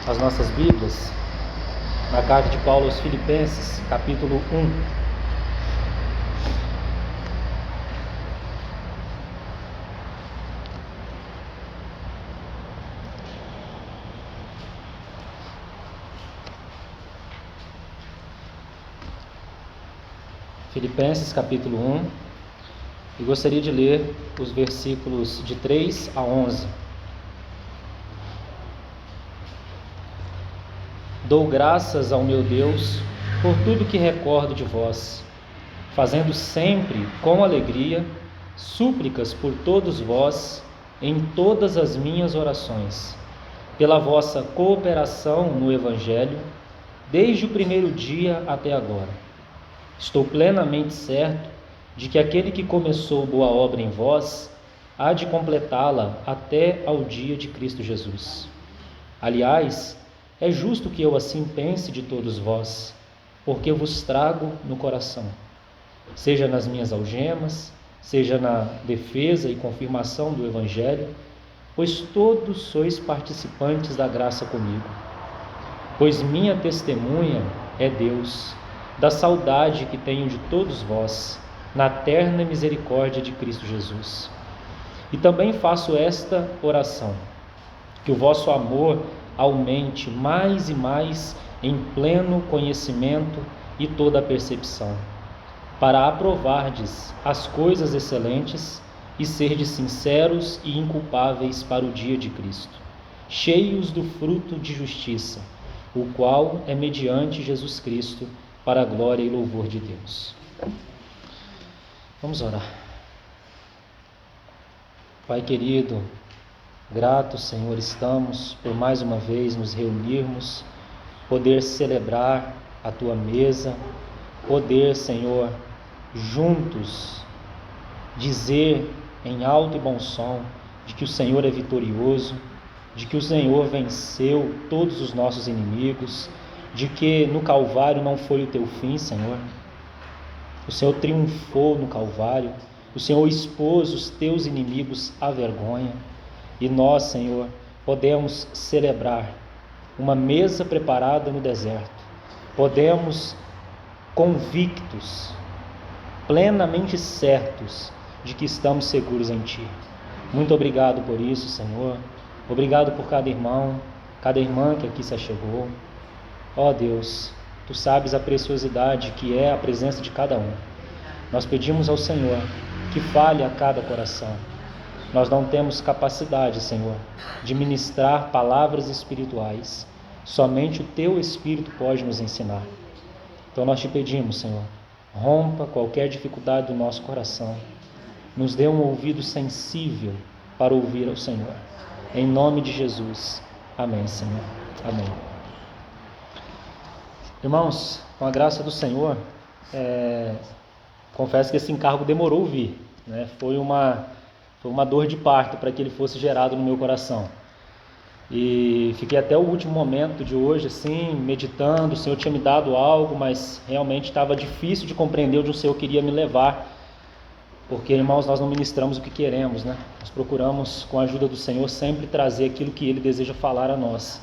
as nossas Bíblias na carta de Paulo aos Filipenses, capítulo 1. Filipenses, capítulo 1, e gostaria de ler os versículos de 3 a 11. Dou graças ao meu Deus por tudo que recordo de vós, fazendo sempre com alegria súplicas por todos vós em todas as minhas orações, pela vossa cooperação no Evangelho, desde o primeiro dia até agora. Estou plenamente certo de que aquele que começou boa obra em vós há de completá-la até ao dia de Cristo Jesus. Aliás, é justo que eu assim pense de todos vós, porque vos trago no coração, seja nas minhas algemas, seja na defesa e confirmação do Evangelho, pois todos sois participantes da graça comigo. Pois minha testemunha é Deus, da saudade que tenho de todos vós, na terna misericórdia de Cristo Jesus. E também faço esta oração, que o vosso amor aumente mais e mais em pleno conhecimento e toda a percepção, para aprovardes as coisas excelentes e serdes sinceros e inculpáveis para o dia de Cristo, cheios do fruto de justiça, o qual é mediante Jesus Cristo, para a glória e louvor de Deus. Vamos orar. Pai querido, grato, Senhor, estamos por mais uma vez nos reunirmos, poder celebrar a Tua mesa, poder, Senhor, juntos dizer em alto e bom som de que o Senhor é vitorioso, de que o Senhor venceu todos os nossos inimigos, de que no Calvário não foi o Teu fim, Senhor. O Senhor triunfou no Calvário, o Senhor expôs os Teus inimigos à vergonha. E nós, Senhor, podemos celebrar uma mesa preparada no deserto. Podemos, convictos, plenamente certos de que estamos seguros em Ti. Muito obrigado por isso, Senhor. Obrigado por cada irmão, cada irmã que aqui se achegou. Ó Deus, Tu sabes a preciosidade que é a presença de cada um. Nós pedimos ao Senhor que fale a cada coração. Nós não temos capacidade, Senhor, de ministrar palavras espirituais. Somente o Teu Espírito pode nos ensinar. Então nós Te pedimos, Senhor, rompa qualquer dificuldade do nosso coração. Nos dê um ouvido sensível para ouvir ao Senhor. Em nome de Jesus. Amém, Senhor. Amém. Irmãos, com a graça do Senhor, confesso que esse encargo demorou vir, né? Foi uma dor de parto para que ele fosse gerado no meu coração. E fiquei até o último momento de hoje, assim, meditando. O Senhor tinha me dado algo, mas realmente estava difícil de compreender onde o Senhor queria me levar. Porque, irmãos, nós não ministramos o que queremos, né? Nós procuramos, com a ajuda do Senhor, sempre trazer aquilo que Ele deseja falar a nós.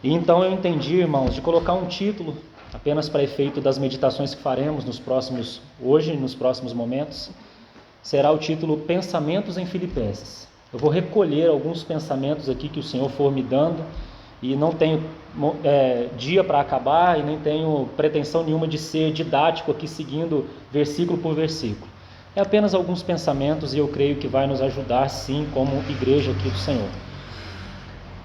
E então eu entendi, irmãos, de colocar um título apenas para efeito das meditações que faremos nos próximos momentos. Será o título Pensamentos em Filipenses. Eu vou recolher alguns pensamentos aqui que o Senhor for me dando, e não tenho dia para acabar, e nem tenho pretensão nenhuma de ser didático aqui seguindo versículo por versículo. É apenas alguns pensamentos, e eu creio que vai nos ajudar sim como igreja aqui do Senhor.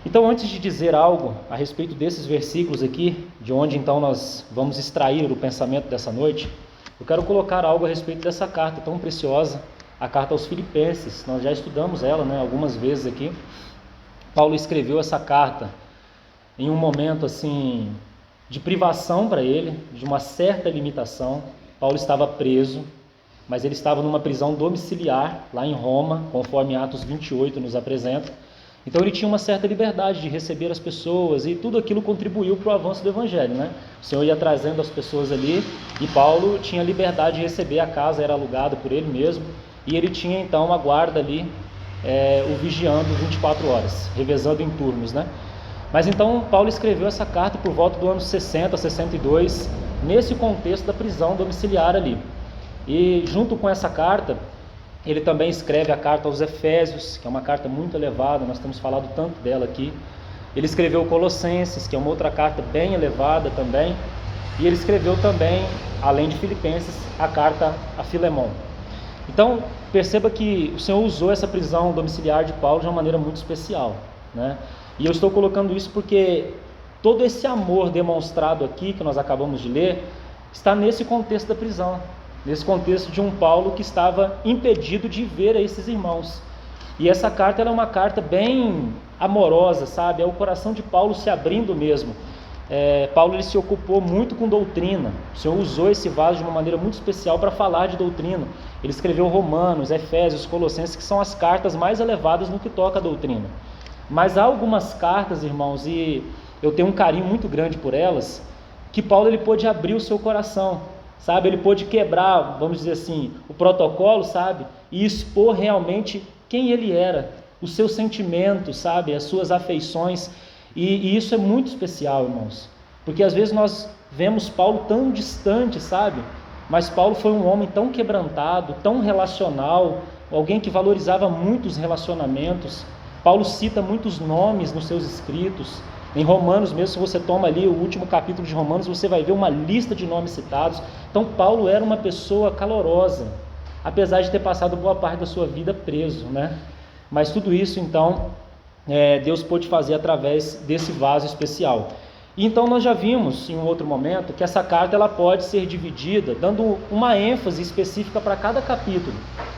Então, antes de dizer algo a respeito desses versículos aqui, de onde então nós vamos extrair o pensamento dessa noite, eu quero colocar algo a respeito dessa carta tão preciosa, a carta aos Filipenses. Nós já estudamos ela, né, algumas vezes aqui. Paulo escreveu essa carta em um momento assim de privação para ele, de uma certa limitação. Paulo estava preso, mas ele estava numa prisão domiciliar lá em Roma, conforme Atos 28 nos apresenta. Então ele tinha uma certa liberdade de receber as pessoas, e tudo aquilo contribuiu para o avanço do Evangelho, né? O Senhor ia trazendo as pessoas ali, e Paulo tinha liberdade de receber. A casa era alugada por ele mesmo, e ele tinha então a guarda ali, o vigiando 24 horas, revezando em turnos, né? Mas então Paulo escreveu essa carta por volta do ano 60, 62, nesse contexto da prisão domiciliar ali. E junto com essa carta, ele também escreve a carta aos Efésios, que é uma carta muito elevada, nós temos falado tanto dela aqui. Ele escreveu Colossenses, que é uma outra carta bem elevada também. E ele escreveu também, além de Filipenses, a carta a Filemon. Então, perceba que o Senhor usou essa prisão domiciliar de Paulo de uma maneira muito especial, né? E eu estou colocando isso porque todo esse amor demonstrado aqui, que nós acabamos de ler, está nesse contexto da prisão, nesse contexto de um Paulo que estava impedido de ver a esses irmãos. E essa carta ela é uma carta bem amorosa, sabe? É o coração de Paulo se abrindo mesmo. Paulo ele se ocupou muito com doutrina. O Senhor usou esse vaso de uma maneira muito especial para falar de doutrina. Ele escreveu Romanos, Efésios, Colossenses, que são as cartas mais elevadas no que toca a doutrina. Mas há algumas cartas, irmãos, e eu tenho um carinho muito grande por elas, que Paulo ele pôde abrir o seu coração, sabe? Ele pôde quebrar, vamos dizer assim, o protocolo, sabe? E expor realmente quem ele era, os seus sentimentos, sabe? As suas afeições. E isso é muito especial, irmãos, porque às vezes nós vemos Paulo tão distante, sabe? Mas Paulo foi um homem tão quebrantado, tão relacional, alguém que valorizava muito os relacionamentos. Paulo cita muitos nomes nos seus escritos. Em Romanos mesmo, se você toma ali o último capítulo de Romanos, você vai ver uma lista de nomes citados. Então Paulo era uma pessoa calorosa, apesar de ter passado boa parte da sua vida preso, né? Mas tudo isso, então, Deus pôde fazer através desse vaso especial. E então nós já vimos em um outro momento que essa carta ela pode ser dividida, dando uma ênfase específica para cada capítulo.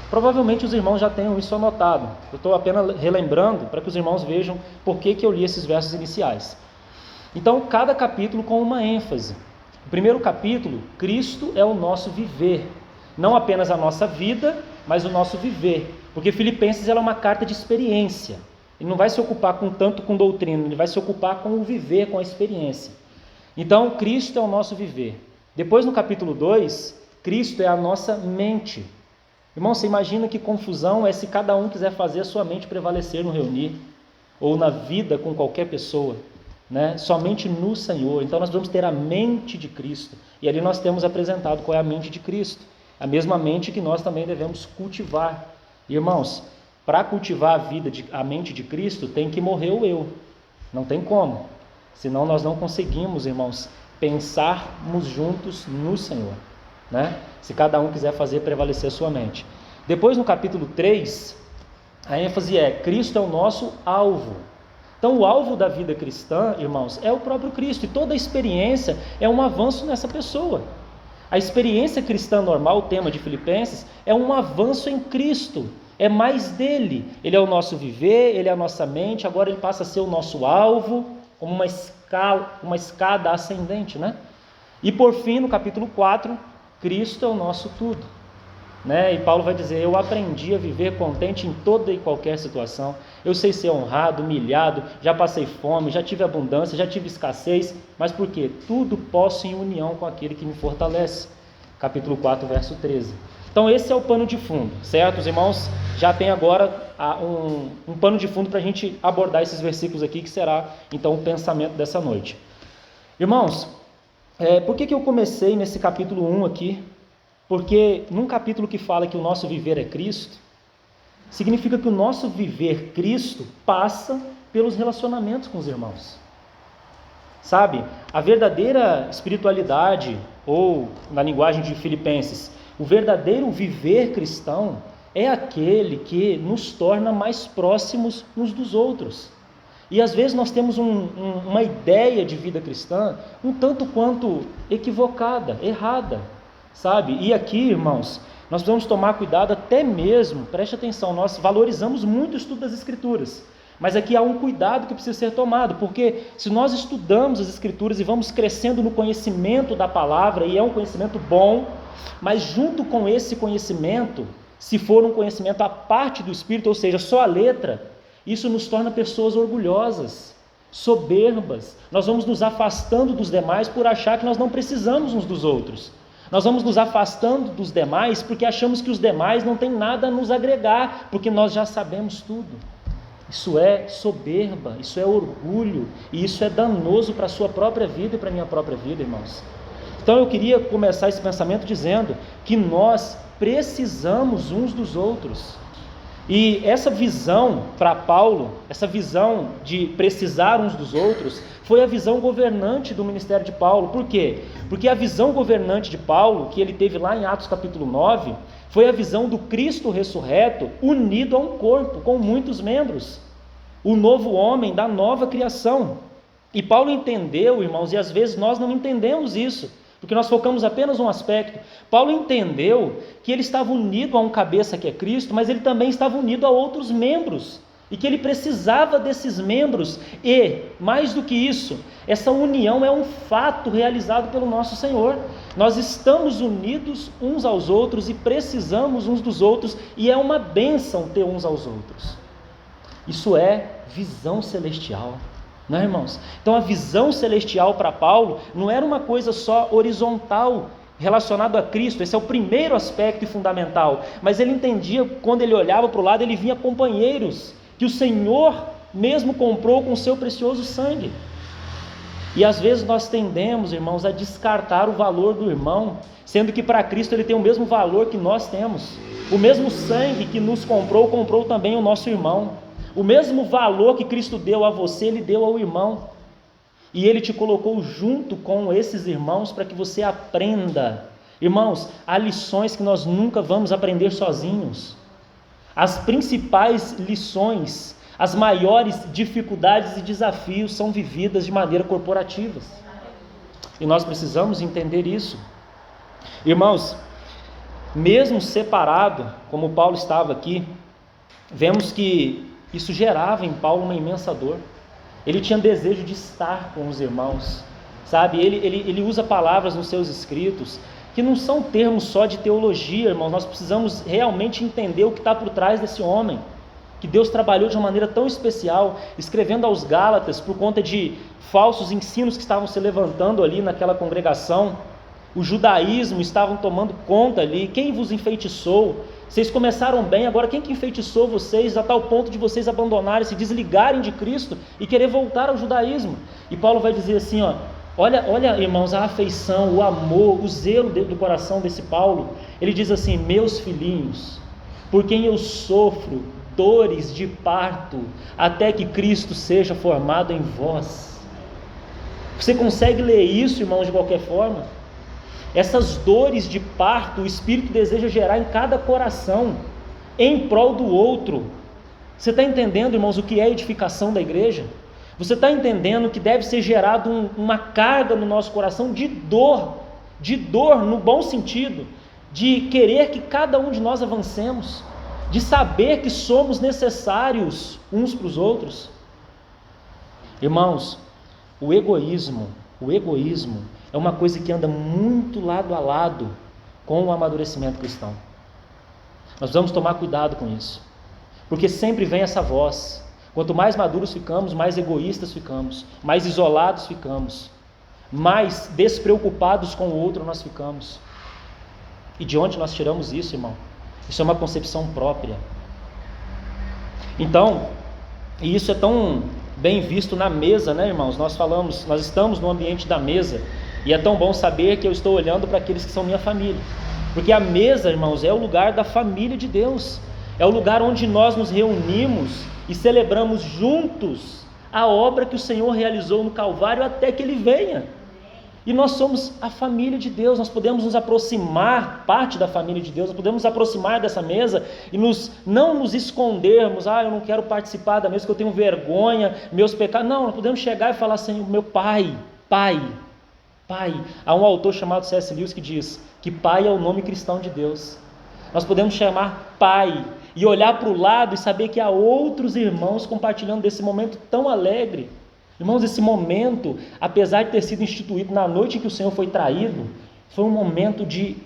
Provavelmente os irmãos já tenham isso anotado. Eu estou apenas relembrando para que os irmãos vejam por que eu li esses versos iniciais. Então, cada capítulo com uma ênfase. O primeiro capítulo, Cristo é o nosso viver. Não apenas a nossa vida, mas o nosso viver. Porque Filipenses ela é uma carta de experiência. Ele não vai se ocupar tanto com doutrina, ele vai se ocupar com o viver, com a experiência. Então, Cristo é o nosso viver. Depois, no capítulo 2, Cristo é a nossa mente. Irmão, você imagina que confusão é se cada um quiser fazer a sua mente prevalecer no reunir, ou na vida com qualquer pessoa, né? Somente no Senhor. Então, nós vamos ter a mente de Cristo. E ali nós temos apresentado qual é a mente de Cristo. A mesma mente que nós também devemos cultivar. Irmãos, para cultivar a mente de Cristo, tem que morrer o eu. Não tem como. Senão nós não conseguimos, irmãos, pensarmos juntos no Senhor, né? Se cada um quiser fazer prevalecer a sua mente. Depois, no capítulo 3, a ênfase é: Cristo é o nosso alvo. Então, o alvo da vida cristã, irmãos, é o próprio Cristo. E toda a experiência é um avanço nessa pessoa. A experiência cristã normal, o tema de Filipenses, é um avanço em Cristo. É mais dele. Ele é o nosso viver, ele é a nossa mente, agora ele passa a ser o nosso alvo, como uma escada ascendente, né? E por fim, no capítulo 4, Cristo é o nosso tudo, né? E Paulo vai dizer: eu aprendi a viver contente em toda e qualquer situação. Eu sei ser honrado, humilhado, já passei fome, já tive abundância, já tive escassez, mas por quê? Tudo posso em união com aquele que me fortalece. Capítulo 4, verso 13. Então esse é o pano de fundo, certo? Os irmãos já tem agora um pano de fundo para a gente abordar esses versículos aqui, que será então o pensamento dessa noite. Irmãos, por que eu comecei nesse capítulo 1 aqui? Porque num capítulo que fala que o nosso viver é Cristo, significa que o nosso viver Cristo passa pelos relacionamentos com os irmãos. Sabe, a verdadeira espiritualidade, ou na linguagem de Filipenses, o verdadeiro viver cristão é aquele que nos torna mais próximos uns dos outros. E às vezes nós temos uma ideia de vida cristã um tanto quanto equivocada, errada, sabe? E aqui, irmãos, nós precisamos tomar cuidado até mesmo, preste atenção, nós valorizamos muito o estudo das Escrituras, mas aqui há um cuidado que precisa ser tomado, porque se nós estudamos as Escrituras e vamos crescendo no conhecimento da palavra, e é um conhecimento bom, mas junto com esse conhecimento, se for um conhecimento à parte do Espírito, ou seja, só a letra, isso nos torna pessoas orgulhosas, soberbas. Nós vamos nos afastando dos demais por achar que nós não precisamos uns dos outros. Nós vamos nos afastando dos demais porque achamos que os demais não têm nada a nos agregar, porque nós já sabemos tudo. Isso é soberba, isso é orgulho, e isso é danoso para a sua própria vida e para a minha própria vida, irmãos. Então eu queria começar esse pensamento dizendo que nós precisamos uns dos outros. E essa visão para Paulo, essa visão de precisar uns dos outros, foi a visão governante do ministério de Paulo. Por quê? Porque a visão governante de Paulo, que ele teve lá em Atos capítulo 9, foi a visão do Cristo ressurreto unido a um corpo, com muitos membros. O novo homem da nova criação. E Paulo entendeu, irmãos, e às vezes nós não entendemos isso, porque nós focamos apenas um aspecto. Paulo entendeu que ele estava unido a um cabeça que é Cristo, mas ele também estava unido a outros membros, e que ele precisava desses membros, e, mais do que isso, essa união é um fato realizado pelo nosso Senhor. Nós estamos unidos uns aos outros e precisamos uns dos outros, e é uma bênção ter uns aos outros. Isso é visão celestial. Não é, irmãos? Então a visão celestial para Paulo não era uma coisa só horizontal, relacionado a Cristo. Esse é o primeiro aspecto e fundamental, mas ele entendia, quando ele olhava para o lado, ele via companheiros, que o Senhor mesmo comprou com o seu precioso sangue. E às vezes nós tendemos, irmãos, a descartar o valor do irmão, sendo que para Cristo ele tem o mesmo valor que nós temos. O mesmo sangue que nos comprou, comprou também o nosso irmão. O mesmo valor que Cristo deu a você, Ele deu ao irmão. E Ele te colocou junto com esses irmãos para que você aprenda. Irmãos, há lições que nós nunca vamos aprender sozinhos. As principais lições, as maiores dificuldades e desafios são vividas de maneira corporativa. E nós precisamos entender isso. Irmãos, mesmo separado, como Paulo estava aqui, vemos que isso gerava em Paulo uma imensa dor. Ele tinha desejo de estar com os irmãos, sabe? Ele usa palavras nos seus escritos que não são termos só de teologia, irmãos. Nós precisamos realmente entender o que está por trás desse homem, que Deus trabalhou de uma maneira tão especial, escrevendo aos Gálatas por conta de falsos ensinos que estavam se levantando ali naquela congregação. O judaísmo estavam tomando conta ali. Quem vos enfeitiçou? Vocês começaram bem, agora quem que enfeitiçou vocês a tal ponto de vocês abandonarem, se desligarem de Cristo e querer voltar ao judaísmo? E Paulo vai dizer assim, olha, irmãos, a afeição, o amor, o zelo do coração desse Paulo. Ele diz assim: meus filhinhos, por quem eu sofro dores de parto, até que Cristo seja formado em vós. Você consegue ler isso, irmãos, de qualquer forma? Essas dores de parto, o Espírito deseja gerar em cada coração, em prol do outro. Você está entendendo, irmãos, o que é a edificação da igreja? Você está entendendo que deve ser gerado uma carga no nosso coração de dor no bom sentido, de querer que cada um de nós avancemos, de saber que somos necessários uns para os outros. Irmãos, o egoísmo é uma coisa que anda muito lado a lado com o amadurecimento cristão. Nós vamos tomar cuidado com isso, porque sempre vem essa voz: quanto mais maduros ficamos, mais egoístas ficamos, mais isolados ficamos, mais despreocupados com o outro nós ficamos. E de onde nós tiramos isso, irmão? Isso é uma concepção própria. Então, e isso é tão bem visto na mesa, né, irmãos? Nós estamos no ambiente da mesa, e é tão bom saber que eu estou olhando para aqueles que são minha família, porque a mesa, irmãos, é o lugar da família de Deus, é o lugar onde nós nos reunimos e celebramos juntos a obra que o Senhor realizou no Calvário até que Ele venha. E nós somos a família de Deus, nós podemos nos aproximar, parte da família de Deus, nós podemos nos aproximar dessa mesa e não nos escondermos: eu não quero participar da mesa, que eu tenho vergonha, meus pecados. Não, nós podemos chegar e falar assim: meu pai. Há um autor chamado C.S. Lewis que diz que pai é o nome cristão de Deus. Nós podemos chamar pai e olhar para o lado e saber que há outros irmãos compartilhando desse momento tão alegre. Irmãos, esse momento, apesar de ter sido instituído na noite em que o Senhor foi traído, foi um momento de,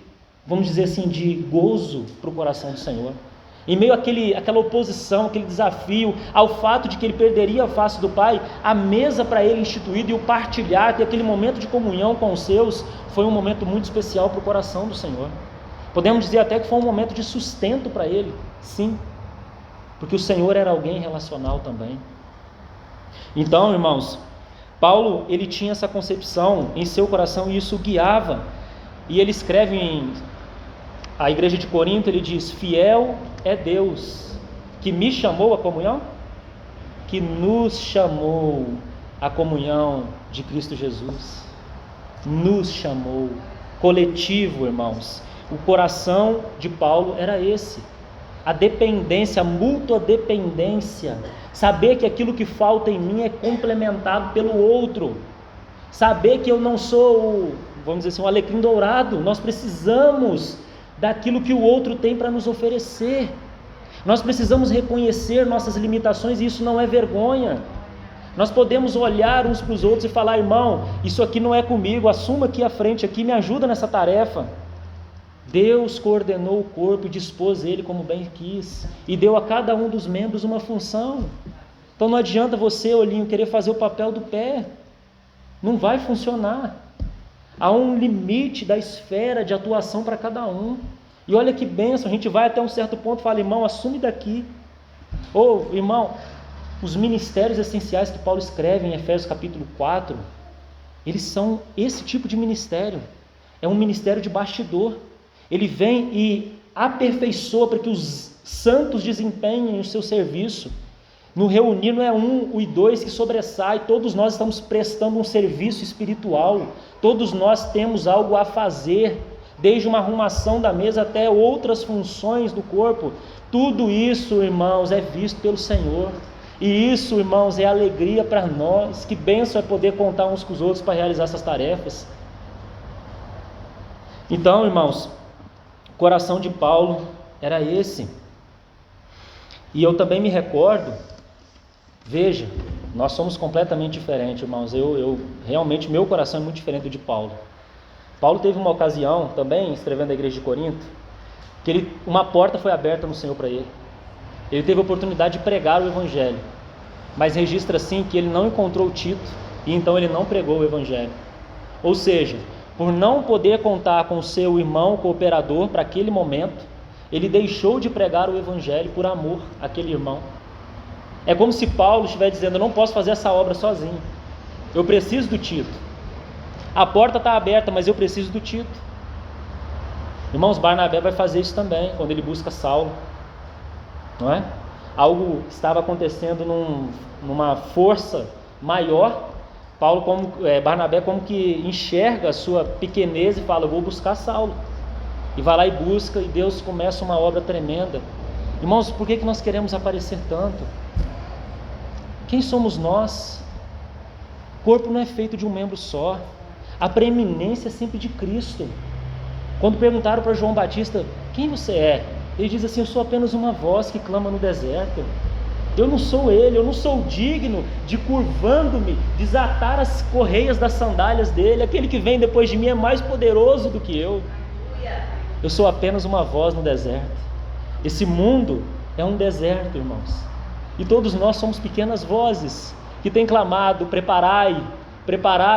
vamos dizer assim, de gozo para o coração do Senhor. Em meio àquela oposição, aquele desafio, ao fato de que ele perderia a face do Pai, a mesa para ele instituída e o partilhar, ter aquele momento de comunhão com os seus, foi um momento muito especial para o coração do Senhor. Podemos dizer até que foi um momento de sustento para ele, sim. porque o Senhor era alguém relacional também. Então, irmãos, Paulo, ele tinha essa concepção em seu coração e isso guiava. E ele escreve em a igreja de Corinto, ele diz: fiel é Deus, que me chamou à comunhão, que nos chamou à comunhão de Cristo Jesus. Nos chamou, coletivo, irmãos. O coração de Paulo era esse, a dependência, a mútua dependência, saber que aquilo que falta em mim é complementado pelo outro, saber que eu não sou, vamos dizer assim, um alecrim dourado. Nós precisamos daquilo que o outro tem para nos oferecer, nós precisamos reconhecer nossas limitações, e isso não é vergonha. Nós podemos olhar uns para os outros e falar: irmão, isso aqui não é comigo, assuma aqui à frente, aqui, me ajuda nessa tarefa. Deus coordenou o corpo e dispôs ele como bem quis, e deu a cada um dos membros uma função. Então não adianta você, olhinho, querer fazer o papel do pé, não vai funcionar. Há um limite da esfera de atuação para cada um. E olha que bênção, a gente vai até um certo ponto e fala: irmão, assume daqui. Ou, irmão, os ministérios essenciais que Paulo escreve em Efésios capítulo 4, eles são esse tipo de ministério. É um ministério de bastidor. Ele vem e aperfeiçoa para que os santos desempenhem o seu serviço. No reunir não é um e dois que sobressai, todos nós estamos prestando um serviço espiritual, todos nós temos algo a fazer, desde uma arrumação da mesa até outras funções do corpo. Tudo isso, irmãos, é visto pelo Senhor, e isso, irmãos, é alegria para nós. Que bênção é poder contar uns com os outros para realizar essas tarefas. Então, irmãos, o coração de Paulo era esse. E eu também me recordo, veja, nós somos completamente diferentes, irmãos. Realmente, meu coração é muito diferente do de Paulo. Paulo teve uma ocasião também, escrevendo a igreja de Corinto, que uma porta foi aberta no Senhor para ele. Ele teve a oportunidade de pregar o evangelho, mas registra assim que ele não encontrou Tito, e então ele não pregou o evangelho. Ou seja, por não poder contar com o seu irmão cooperador para aquele momento, ele deixou de pregar o evangelho por amor àquele irmão. É como se Paulo estivesse dizendo: eu não posso fazer essa obra sozinho, eu preciso do Tito. A porta está aberta, mas eu preciso do Tito. Irmãos, Barnabé vai fazer isso também, quando ele busca Saulo, não é? Algo estava acontecendo numa força maior. Barnabé como que enxerga a sua pequenez e fala: eu vou buscar Saulo. E vai lá e busca, e Deus começa uma obra tremenda. Irmãos, por que nós queremos aparecer tanto? Quem somos nós? O corpo não é feito de um membro só. A preeminência é sempre de Cristo. Quando perguntaram para João Batista: quem você é? Ele diz assim: eu sou apenas uma voz que clama no deserto. Eu não sou ele, eu não sou digno de, curvando-me, desatar as correias das sandálias dele. Aquele que vem depois de mim é mais poderoso do que eu. Eu sou apenas uma voz no deserto. Esse mundo é um deserto, irmãos, e todos nós somos pequenas vozes que têm clamado: preparai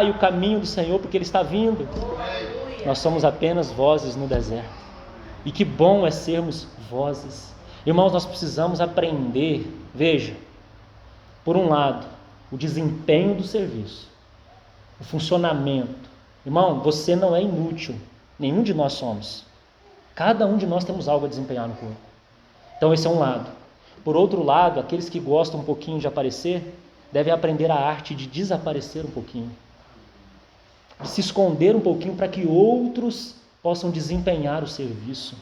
o caminho do Senhor, porque Ele está vindo. Nós somos apenas vozes no deserto, e que bom é sermos vozes. Irmãos, nós precisamos aprender, veja, por um lado, o desempenho do serviço, o funcionamento. Irmão, você não é inútil, nenhum de nós somos. Cada um de nós temos algo a desempenhar no corpo. Então esse é um lado. Por outro lado, aqueles que gostam um pouquinho de aparecer, devem aprender a arte de desaparecer um pouquinho, de se esconder um pouquinho, para que outros possam desempenhar o serviço,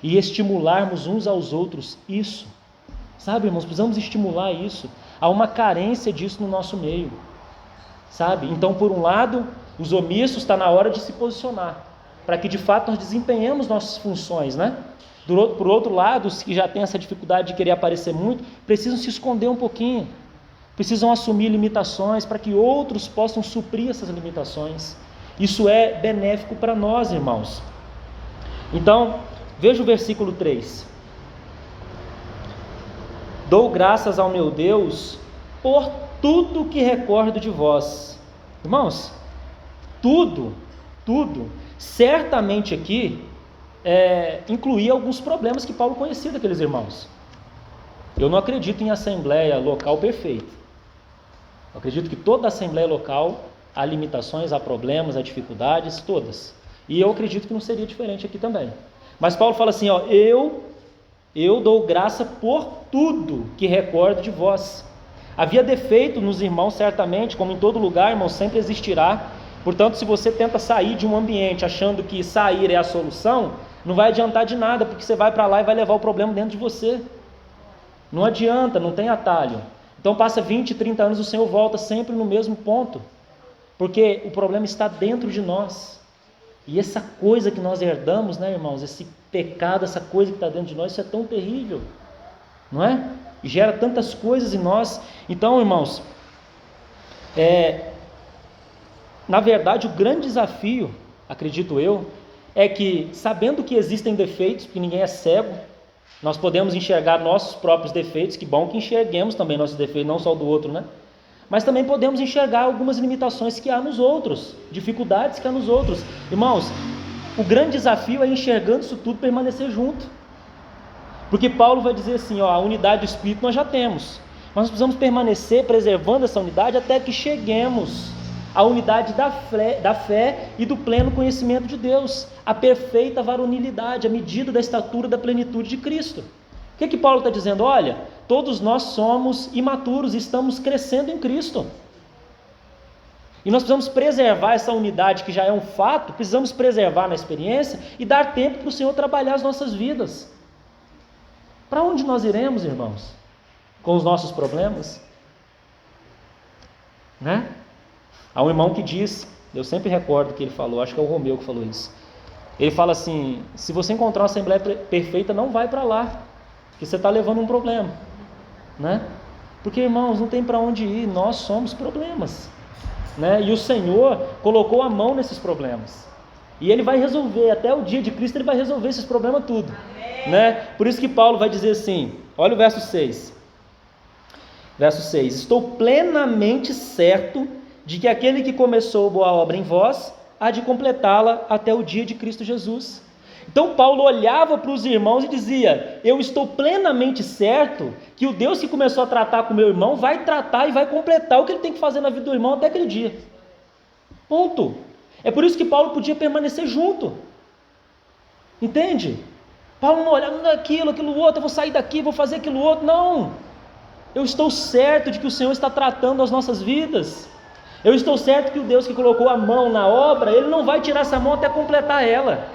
e estimularmos uns aos outros isso. Sabe, irmãos, precisamos estimular isso. Há uma carência disso no nosso meio, sabe? Então, por um lado, os omissos, está na hora de se posicionar, para que de fato nós desempenhemos nossas funções, né? Por outro lado, os que já têm essa dificuldade de querer aparecer muito, precisam se esconder um pouquinho, precisam assumir limitações para que outros possam suprir essas limitações. Isso é benéfico para nós, irmãos. Então, veja o versículo 3. Dou graças ao meu Deus por tudo que recordo de vós. Irmãos, tudo, certamente aqui incluía alguns problemas que Paulo conhecia daqueles irmãos. Eu não acredito em assembleia local perfeita. Eu acredito que toda assembleia local há limitações, há problemas, há dificuldades, todas. E eu acredito que não seria diferente aqui também. Mas Paulo fala assim, ó, eu dou graça por tudo que recordo de vós. Havia defeito nos irmãos, certamente, como em todo lugar, irmãos, sempre existirá. Portanto, se você tenta sair de um ambiente achando que sair é a solução, não vai adiantar de nada, porque você vai para lá e vai levar o problema dentro de você. Não adianta, não tem atalho. Então passa 20, 30 anos, o Senhor volta sempre no mesmo ponto, porque o problema está dentro de nós. E essa coisa que nós herdamos, né, irmãos, esse pecado, essa coisa que está dentro de nós, isso é tão terrível, não é? E gera tantas coisas em nós. Então, irmãos, na verdade, o grande desafio, acredito eu, é que, sabendo que existem defeitos, porque ninguém é cego, nós podemos enxergar nossos próprios defeitos, que bom que enxerguemos também nossos defeitos, não só do outro, né? Mas também podemos enxergar algumas limitações que há nos outros, dificuldades que há nos outros. Irmãos, o grande desafio é, enxergando isso tudo, permanecer junto. Porque Paulo vai dizer assim, ó, a unidade do Espírito nós já temos, mas nós precisamos permanecer preservando essa unidade até que cheguemos à unidade da fé e do pleno conhecimento de Deus, a perfeita varonilidade, a medida da estatura da plenitude de Cristo. O que Paulo está dizendo? Olha, todos nós somos imaturos, estamos crescendo em Cristo. E nós precisamos preservar essa unidade que já é um fato, precisamos preservar na experiência e dar tempo para o Senhor trabalhar as nossas vidas. Para onde nós iremos, irmãos? Com os nossos problemas? Né? Há um irmão que diz, eu sempre recordo que ele falou, acho que é o Romeu que falou isso. Ele fala assim, se você encontrar uma assembleia perfeita, não vai para lá, porque você está levando um problema, né? Porque, irmãos, não tem para onde ir, nós somos problemas, né? E o Senhor colocou a mão nesses problemas, e Ele vai resolver, até o dia de Cristo Ele vai resolver esses problemas tudo, né? Por isso que Paulo vai dizer assim, olha o verso 6, estou plenamente certo de que aquele que começou boa obra em vós, há de completá-la até o dia de Cristo Jesus. Então Paulo olhava para os irmãos e dizia, eu estou plenamente certo que o Deus que começou a tratar com o meu irmão, vai tratar e vai completar o que ele tem que fazer na vida do irmão até aquele dia. Ponto. É por isso que Paulo podia permanecer junto. Entende? Paulo não olhava aquilo outro, eu vou sair daqui, vou fazer aquilo outro. Não. Eu estou certo de que o Senhor está tratando as nossas vidas. Eu estou certo que o Deus que colocou a mão na obra, Ele não vai tirar essa mão até completar ela.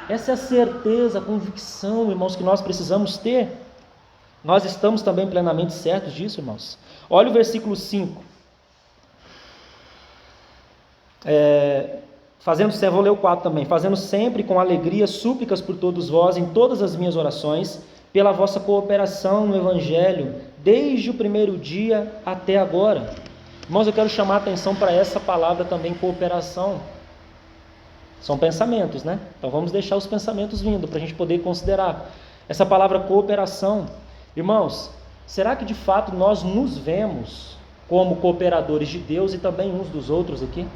Essa é a certeza, a convicção, irmãos, que nós precisamos ter. Nós estamos também plenamente certos disso, irmãos. Olha o versículo 5. Vou ler o 4 também. Fazendo sempre com alegria súplicas por todos vós, em todas as minhas orações, pela vossa cooperação no Evangelho, desde o primeiro dia até agora. Irmãos, eu quero chamar a atenção para essa palavra também, cooperação. São pensamentos, né? Então vamos deixar os pensamentos vindo, para a gente poder considerar. Essa palavra cooperação. Irmãos, será que de fato nós nos vemos como cooperadores de Deus e também uns dos outros aqui?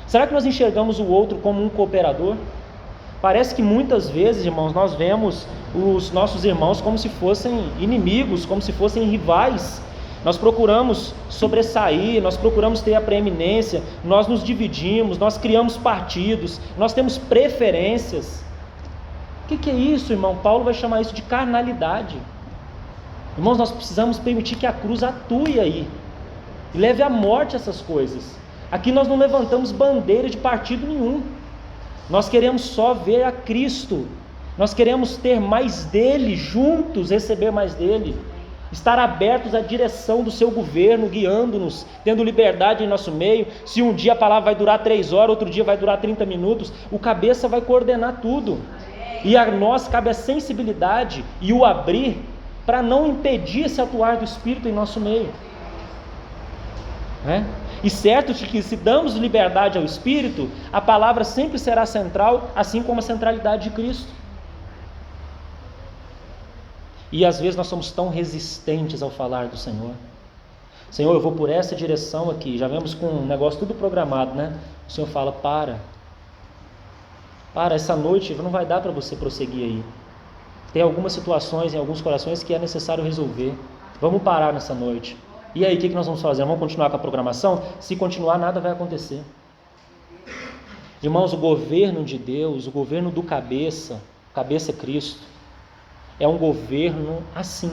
Será que nós enxergamos o outro como um cooperador? Parece que muitas vezes, irmãos, nós vemos os nossos irmãos como se fossem inimigos, como se fossem rivais. Nós procuramos sobressair, nós procuramos ter a preeminência, nós nos dividimos, nós criamos partidos, nós temos preferências. O que é isso, irmão? Paulo vai chamar isso de carnalidade. Irmãos, nós precisamos permitir que a cruz atue aí e leve à morte essas coisas. Aqui nós não levantamos bandeira de partido nenhum. Nós queremos só ver a Cristo. Nós queremos ter mais dele, juntos receber mais dele. Estar abertos à direção do seu governo, guiando-nos, tendo liberdade em nosso meio. Se um dia a palavra vai durar 3 horas, outro dia vai durar 30 minutos, o cabeça vai coordenar tudo. E a nós cabe a sensibilidade e o abrir para não impedir esse atuar do Espírito em nosso meio. E certo de que se damos liberdade ao Espírito, a palavra sempre será central, assim como a centralidade de Cristo. E às vezes nós somos tão resistentes ao falar do Senhor. Senhor, eu vou por essa direção aqui, já vemos com um negócio tudo programado, né? O Senhor fala, para, essa noite não vai dar para você prosseguir aí. Tem algumas situações em alguns corações que é necessário resolver. Vamos parar nessa noite. E aí, o que nós vamos fazer? Vamos continuar com a programação? Se continuar, nada vai acontecer. Irmãos, o governo de Deus, o governo do cabeça Cristo, é um governo assim,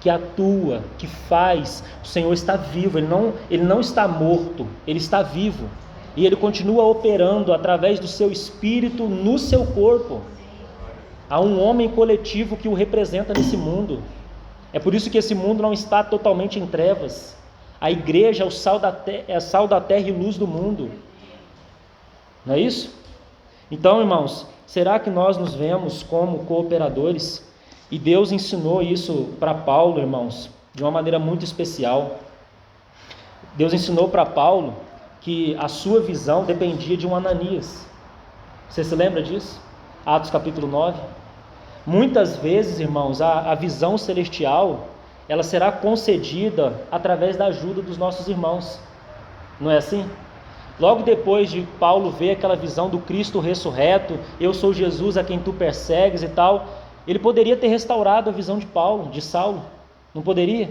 que atua, que faz. O Senhor está vivo, Ele não está morto, Ele está vivo. E Ele continua operando através do seu Espírito no seu corpo. Há um homem coletivo que o representa nesse mundo. É por isso que esse mundo não está totalmente em trevas. A igreja é sal da terra e luz do mundo. Não é isso? Então, irmãos, será que nós nos vemos como cooperadores? E Deus ensinou isso para Paulo, irmãos, de uma maneira muito especial. Deus ensinou para Paulo que a sua visão dependia de um Ananias. Você se lembra disso? Atos capítulo 9. Muitas vezes, irmãos, a visão celestial, ela será concedida através da ajuda dos nossos irmãos. Não é assim? Logo depois de Paulo ver aquela visão do Cristo ressurreto, eu sou Jesus a quem tu persegues e tal, ele poderia ter restaurado a visão de Saulo, não poderia?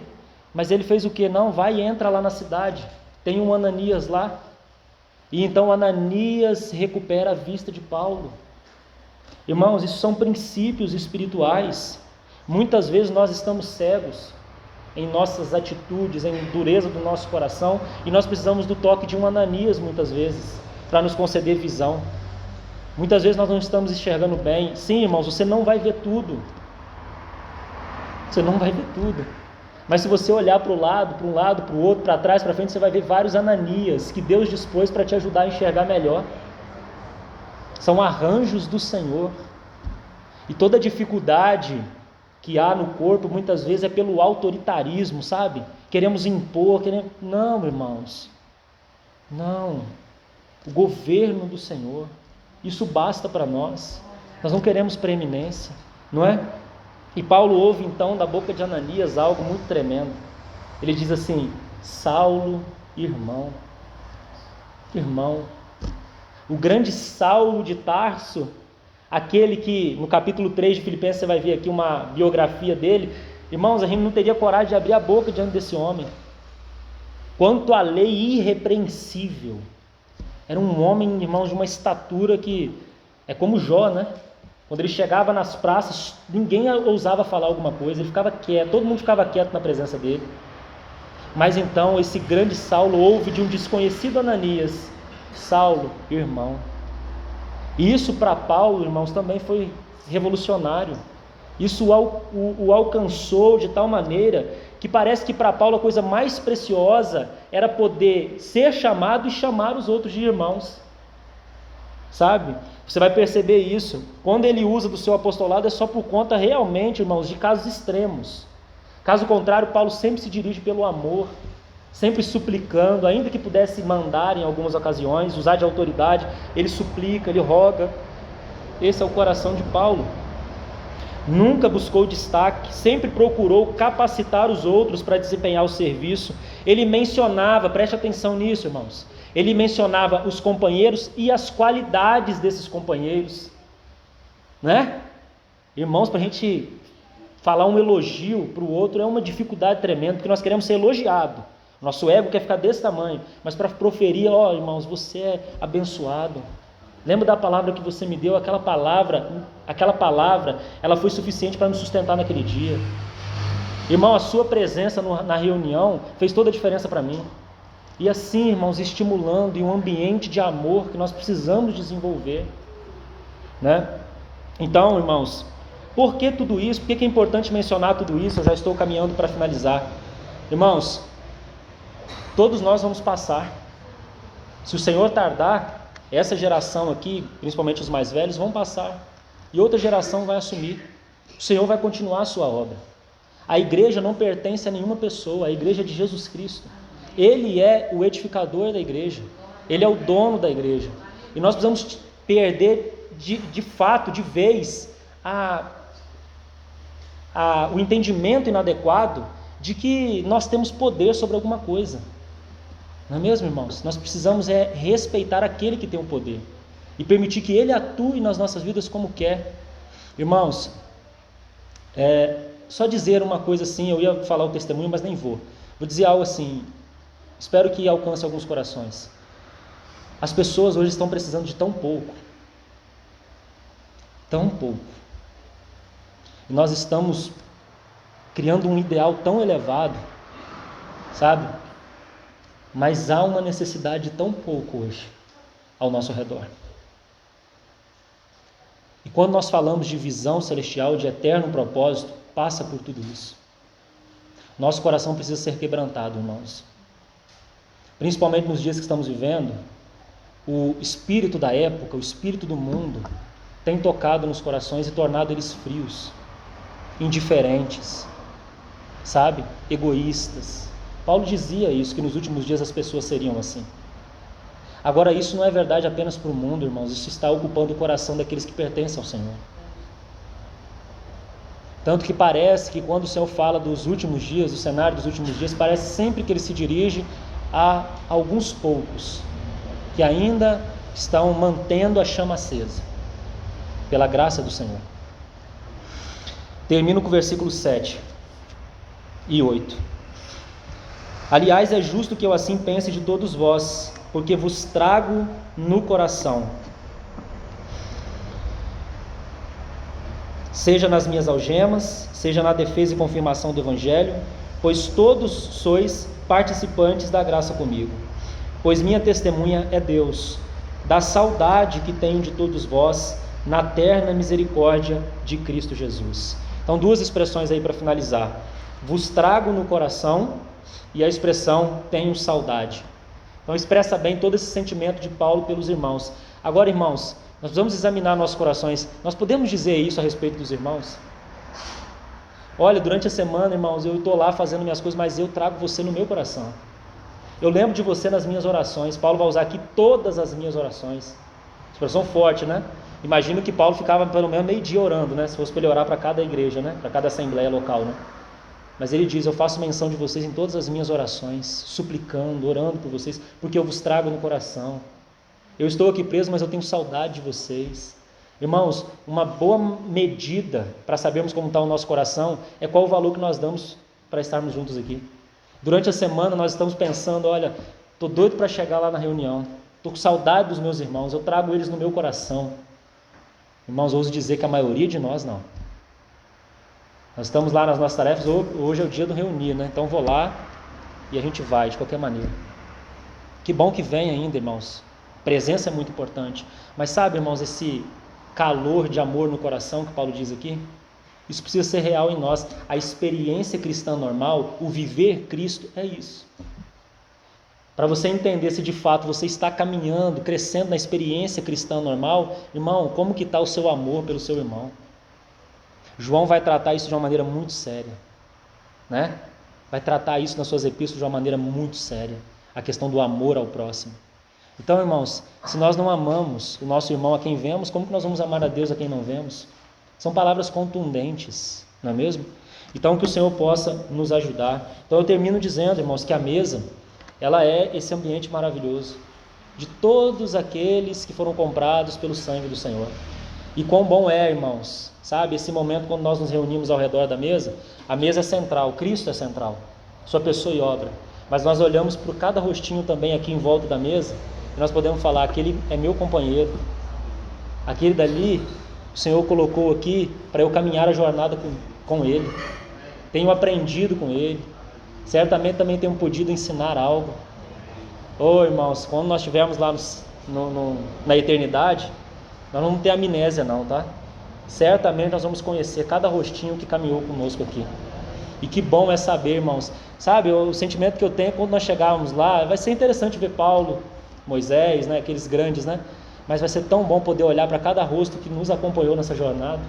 Mas ele fez o quê? Não, vai e entra lá na cidade, tem um Ananias lá, e então Ananias recupera a vista de Paulo. Irmãos, isso são princípios espirituais. Muitas vezes nós estamos cegos em nossas atitudes, em dureza do nosso coração, e nós precisamos do toque de um Ananias muitas vezes, para nos conceder visão. Muitas vezes nós não estamos enxergando bem. Sim, irmãos, você não vai ver tudo. Você não vai ver tudo. Mas se você olhar para um lado, para o outro, para trás, para frente, você vai ver vários Ananias que Deus dispôs para te ajudar a enxergar melhor. São arranjos do Senhor. E toda dificuldade que há no corpo, muitas vezes é pelo autoritarismo, sabe? Queremos impor, Não, irmãos. Não. O governo do Senhor. Isso basta para nós. Nós não queremos preeminência, não é? E Paulo ouve então da boca de Ananias algo muito tremendo. Ele diz assim: Saulo, irmão. O grande Saulo de Tarso, aquele que no capítulo 3 de Filipenses você vai ver aqui uma biografia dele. Irmãos, a gente não teria coragem de abrir a boca diante desse homem. Quanto à lei irrepreensível, era um homem, irmãos, de uma estatura que é como Jó, né? Quando ele chegava nas praças, ninguém ousava falar alguma coisa, ele ficava quieto, todo mundo ficava quieto na presença dele. Mas então esse grande Saulo ouve de um desconhecido Ananias: Saulo, irmão. E isso para Paulo, irmãos, também foi revolucionário. Isso o alcançou de tal maneira que parece que para Paulo a coisa mais preciosa era poder ser chamado e chamar os outros de irmãos. Sabe? Você vai perceber isso. Quando ele usa do seu apostolado é só por conta realmente, irmãos, de casos extremos. Caso contrário, Paulo sempre se dirige pelo amor, sempre suplicando, ainda que pudesse mandar em algumas ocasiões, usar de autoridade, ele suplica, ele roga. Esse é o coração de Paulo. Nunca buscou destaque, sempre procurou capacitar os outros para desempenhar o serviço. Ele mencionava, preste atenção nisso, irmãos, ele mencionava os companheiros e as qualidades desses companheiros, né? Irmãos, para a gente falar um elogio para o outro é uma dificuldade tremenda, porque nós queremos ser elogiados. Nosso ego quer ficar desse tamanho, mas para proferir, irmãos, você é abençoado. Lembra da palavra que você me deu? Aquela palavra, ela foi suficiente para me sustentar naquele dia. Irmão, a sua presença na reunião fez toda a diferença para mim. E assim, irmãos, estimulando em um ambiente de amor que nós precisamos desenvolver, né? Então, irmãos, por que tudo isso? Por que é importante mencionar tudo isso? Eu já estou caminhando para finalizar. Irmãos, todos nós vamos passar. Se o Senhor tardar, essa geração aqui, principalmente os mais velhos, vão passar. E outra geração vai assumir. O Senhor vai continuar a sua obra. A igreja não pertence a nenhuma pessoa, a igreja é de Jesus Cristo. Ele é o edificador da igreja. Ele é o dono da igreja. E nós precisamos perder de fato, de vez, o entendimento inadequado de que nós temos poder sobre alguma coisa. Não é mesmo, irmãos? Nós precisamos respeitar aquele que tem o poder e permitir que ele atue nas nossas vidas como quer. Irmãos, Só dizer uma coisa assim, eu ia falar o testemunho, mas nem vou. Vou dizer algo assim, espero que alcance alguns corações. As pessoas hoje estão precisando de tão pouco. Tão pouco. E nós estamos criando um ideal tão elevado, sabe? Mas há uma necessidade de tão pouco hoje ao nosso redor. E quando nós falamos de visão celestial, de eterno propósito, passa por tudo isso. Nosso coração precisa ser quebrantado, irmãos. Principalmente nos dias que estamos vivendo, o espírito da época, o espírito do mundo, tem tocado nos corações e tornado eles frios, indiferentes, sabe? Egoístas. Paulo dizia isso, que nos últimos dias as pessoas seriam assim. Agora, isso não é verdade apenas para o mundo, irmãos, isso está ocupando o coração daqueles que pertencem ao Senhor. Tanto que parece que quando o Senhor fala dos últimos dias, do cenário dos últimos dias, parece sempre que ele se dirige a alguns poucos que ainda estão mantendo a chama acesa, pela graça do Senhor. Termino com o versículo 7 e 8. Aliás, é justo que eu assim pense de todos vós, porque vos trago no coração, seja nas minhas algemas, seja na defesa e confirmação do Evangelho, pois todos sois participantes da graça comigo. Pois minha testemunha é Deus, da saudade que tenho de todos vós, na terna misericórdia de Cristo Jesus. Então, duas expressões aí para finalizar: vos trago no coração, e a expressão tenho saudade. Então, expressa bem todo esse sentimento de Paulo pelos irmãos. Agora, irmãos, nós precisamos examinar nossos corações. Nós podemos dizer isso a respeito dos irmãos? Olha, durante a semana, irmãos, eu estou lá fazendo minhas coisas, mas eu trago você no meu coração. Eu lembro de você nas minhas orações. Paulo vai usar aqui todas as minhas orações. Expressão forte, né? Imagino que Paulo ficava pelo menos meio-dia orando, né? Se fosse para ele orar para cada igreja, né? Para cada assembleia local, né? Mas ele diz: eu faço menção de vocês em todas as minhas orações, suplicando, orando por vocês, porque eu vos trago no coração. Eu estou aqui preso, mas eu tenho saudade de vocês. Irmãos, uma boa medida para sabermos como está o nosso coração é qual o valor que nós damos para estarmos juntos aqui. Durante a semana nós estamos pensando: olha, estou doido para chegar lá na reunião, estou com saudade dos meus irmãos, eu trago eles no meu coração. Irmãos, ouso dizer que a maioria de nós não. Nós estamos lá nas nossas tarefas, hoje é o dia do reunir, né? Então vou lá e a gente vai de qualquer maneira. Que bom que vem ainda, irmãos. Presença é muito importante. Mas sabe, irmãos, esse calor de amor no coração que Paulo diz aqui, isso precisa ser real em nós. A experiência cristã normal, o viver Cristo, é isso. Para você entender se de fato você está caminhando, crescendo na experiência cristã normal, irmão, como que está o seu amor pelo seu irmão? João vai tratar isso de uma maneira muito séria, né? Vai tratar isso nas suas epístolas de uma maneira muito séria, a questão do amor ao próximo. Então, irmãos, se nós não amamos o nosso irmão a quem vemos, como que nós vamos amar a Deus a quem não vemos? São palavras contundentes, não é mesmo? Então, que o Senhor possa nos ajudar. Então, eu termino dizendo, irmãos, que a mesa, ela é esse ambiente maravilhoso de todos aqueles que foram comprados pelo sangue do Senhor. E quão bom é, irmãos, sabe, esse momento quando nós nos reunimos ao redor da mesa. A mesa é central, Cristo é central, sua pessoa e obra. Mas nós olhamos para cada rostinho também aqui em volta da mesa, e nós podemos falar: aquele é meu companheiro, aquele dali o Senhor colocou aqui para eu caminhar a jornada com ele, tenho aprendido com ele, certamente também tenho podido ensinar algo. Irmãos, quando nós estivermos lá na eternidade, nós não vamos ter amnésia não, tá? Certamente nós vamos conhecer cada rostinho que caminhou conosco aqui. E que bom é saber, irmãos, sabe, o sentimento que eu tenho quando nós chegarmos lá, vai ser interessante ver Paulo, Moisés, né, aqueles grandes, né? Mas vai ser tão bom poder olhar para cada rosto que nos acompanhou nessa jornada.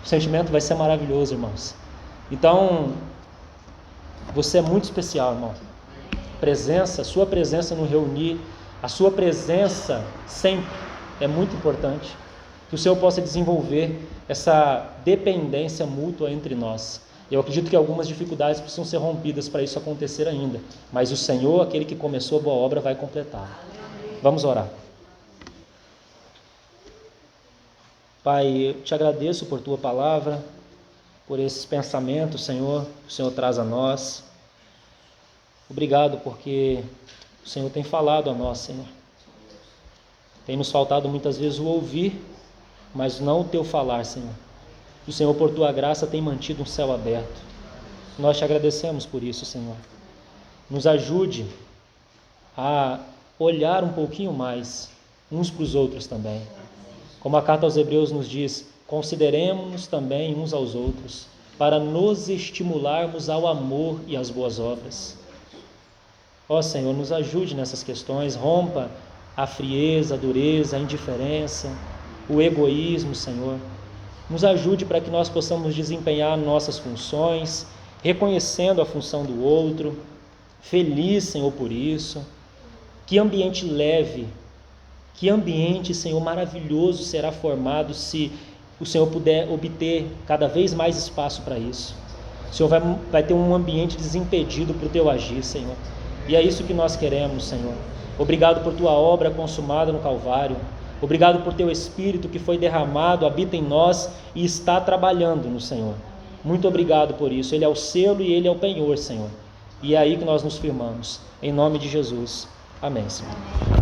O sentimento vai ser maravilhoso, irmãos. Então, você é muito especial, irmão. Sua presença no reunir, a sua presença sempre é muito importante. Que o Senhor possa desenvolver essa dependência mútua entre nós. Eu acredito que algumas dificuldades precisam ser rompidas para isso acontecer ainda, mas o Senhor, aquele que começou a boa obra, vai completar. Vamos orar. Pai, eu te agradeço por tua palavra, por esses pensamentos, Senhor, que o Senhor traz a nós. Obrigado porque o Senhor tem falado a nós, Senhor. Tem nos faltado muitas vezes o ouvir, mas não o teu falar, Senhor. O Senhor, por tua graça, tem mantido um céu aberto. Nós te agradecemos por isso, Senhor. Nos ajude a olhar um pouquinho mais uns para os outros também. Como a carta aos Hebreus nos diz, consideremos-nos também uns aos outros, para nos estimularmos ao amor e às boas obras. Ó Senhor, nos ajude nessas questões, rompa a frieza, a dureza, a indiferença, o egoísmo, Senhor. Nos ajude para que nós possamos desempenhar nossas funções, reconhecendo a função do outro, feliz, Senhor, por isso. Que ambiente leve, que ambiente, Senhor, maravilhoso será formado se o Senhor puder obter cada vez mais espaço para isso. O Senhor vai ter um ambiente desimpedido para o teu agir, Senhor. E é isso que nós queremos, Senhor. Obrigado por tua obra consumada no Calvário. Obrigado por teu Espírito que foi derramado, habita em nós e está trabalhando no Senhor. Muito obrigado por isso. Ele é o selo e Ele é o penhor, Senhor. E é aí que nós nos firmamos. Em nome de Jesus. Amém, Senhor.